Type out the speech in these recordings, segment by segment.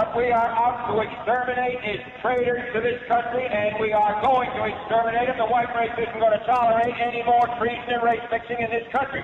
What we are out to exterminate is traitors to this country, and we are going to exterminate them. The white race isn't going to tolerate any more treason and race fixing in this country.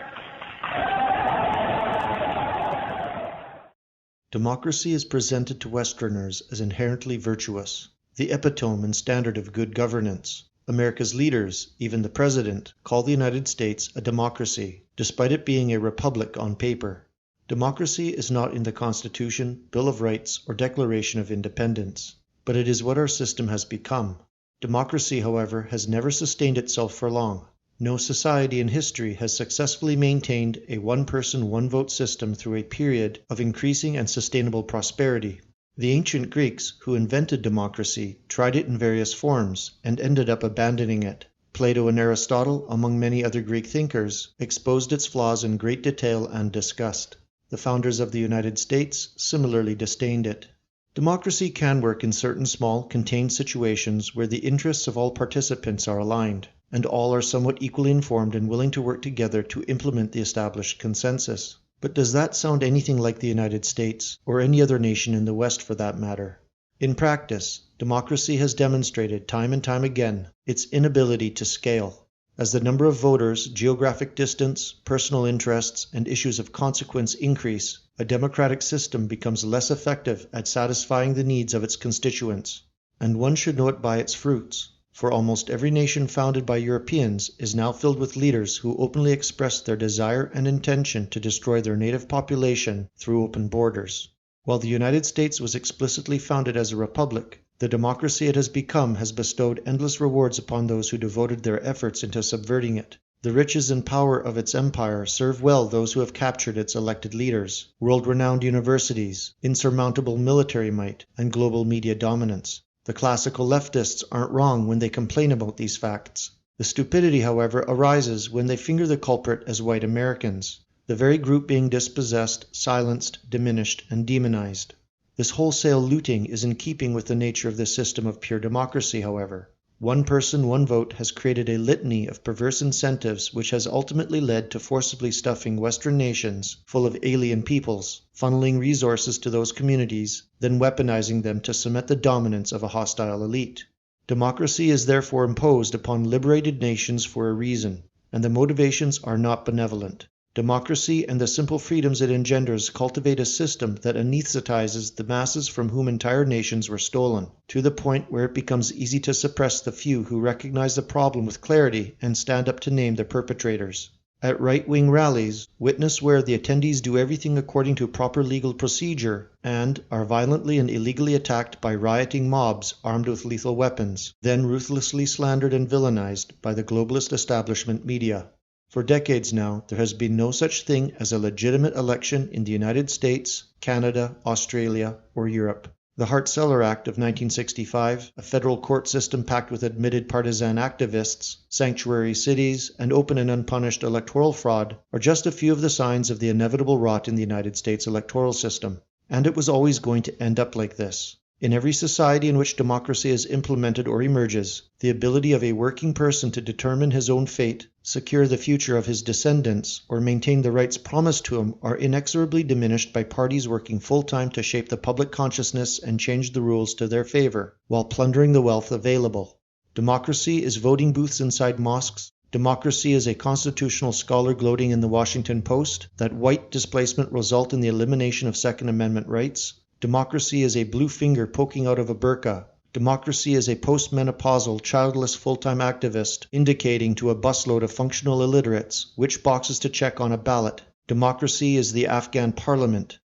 Democracy is presented to Westerners as inherently virtuous, the epitome and standard of good governance. America's leaders, even the president, call the United States a democracy, despite it being a republic on paper. Democracy is not in the Constitution, Bill of Rights, or Declaration of Independence, but it is what our system has become. Democracy, however, has never sustained itself for long. No society in history has successfully maintained a one-person, one-vote system through a period of increasing and sustainable prosperity. The ancient Greeks, who invented democracy, tried it in various forms and ended up abandoning it. Plato and Aristotle, among many other Greek thinkers, exposed its flaws in great detail and disgust. The founders of the United States similarly disdained it. Democracy can work in certain small, contained situations where the interests of all participants are aligned, and all are somewhat equally informed and willing to work together to implement the established consensus. But does that sound anything like the United States, or any other nation in the West for that matter? In practice, democracy has demonstrated time and time again its inability to scale. As the number of voters, geographic distance, personal interests, and issues of consequence increase, a democratic system becomes less effective at satisfying the needs of its constituents. And one should know it by its fruits, for almost every nation founded by Europeans is now filled with leaders who openly express their desire and intention to destroy their native population through open borders. While the United States was explicitly founded as a republic, the democracy it has become has bestowed endless rewards upon those who devoted their efforts into subverting it. The riches and power of its empire serve well those who have captured its elected leaders, world-renowned universities, insurmountable military might, and global media dominance. The classical leftists aren't wrong when they complain about these facts. The stupidity, however, arises when they finger the culprit as white Americans, the very group being dispossessed, silenced, diminished, and demonized. This wholesale looting is in keeping with the nature of this system of pure democracy, however. One person, one vote has created a litany of perverse incentives which has ultimately led to forcibly stuffing Western nations full of alien peoples, funneling resources to those communities, then weaponizing them to cement the dominance of a hostile elite. Democracy is therefore imposed upon liberated nations for a reason, and the motivations are not benevolent. Democracy and the simple freedoms it engenders cultivate a system that anesthetizes the masses from whom entire nations were stolen, to the point where it becomes easy to suppress the few who recognize the problem with clarity and stand up to name the perpetrators. At right-wing rallies, witness where the attendees do everything according to proper legal procedure and are violently and illegally attacked by rioting mobs armed with lethal weapons, then ruthlessly slandered and villainized by the globalist establishment media. For decades now, there has been no such thing as a legitimate election in the United States, Canada, Australia, or Europe. The Hart-Celler Act of 1965, a federal court system packed with admitted partisan activists, sanctuary cities, and open and unpunished electoral fraud are just a few of the signs of the inevitable rot in the United States electoral system. And it was always going to end up like this. In every society in which democracy is implemented or emerges, the ability of a working person to determine his own fate, secure the future of his descendants, or maintain the rights promised to him are inexorably diminished by parties working full-time to shape the public consciousness and change the rules to their favor, while plundering the wealth available. Democracy is voting booths inside mosques. Democracy is a constitutional scholar gloating in the Washington Post that white displacement result in the elimination of Second Amendment rights. Democracy is a blue finger poking out of a burqa. Democracy is a postmenopausal, childless full-time activist indicating to a busload of functional illiterates which boxes to check on a ballot. Democracy is the Afghan parliament.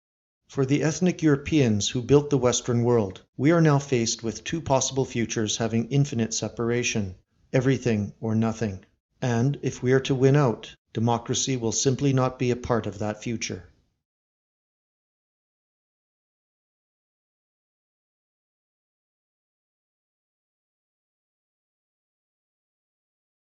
For the ethnic Europeans who built the Western world, we are now faced with two possible futures having infinite separation: everything or nothing. And if we are to win out, democracy will simply not be a part of that future.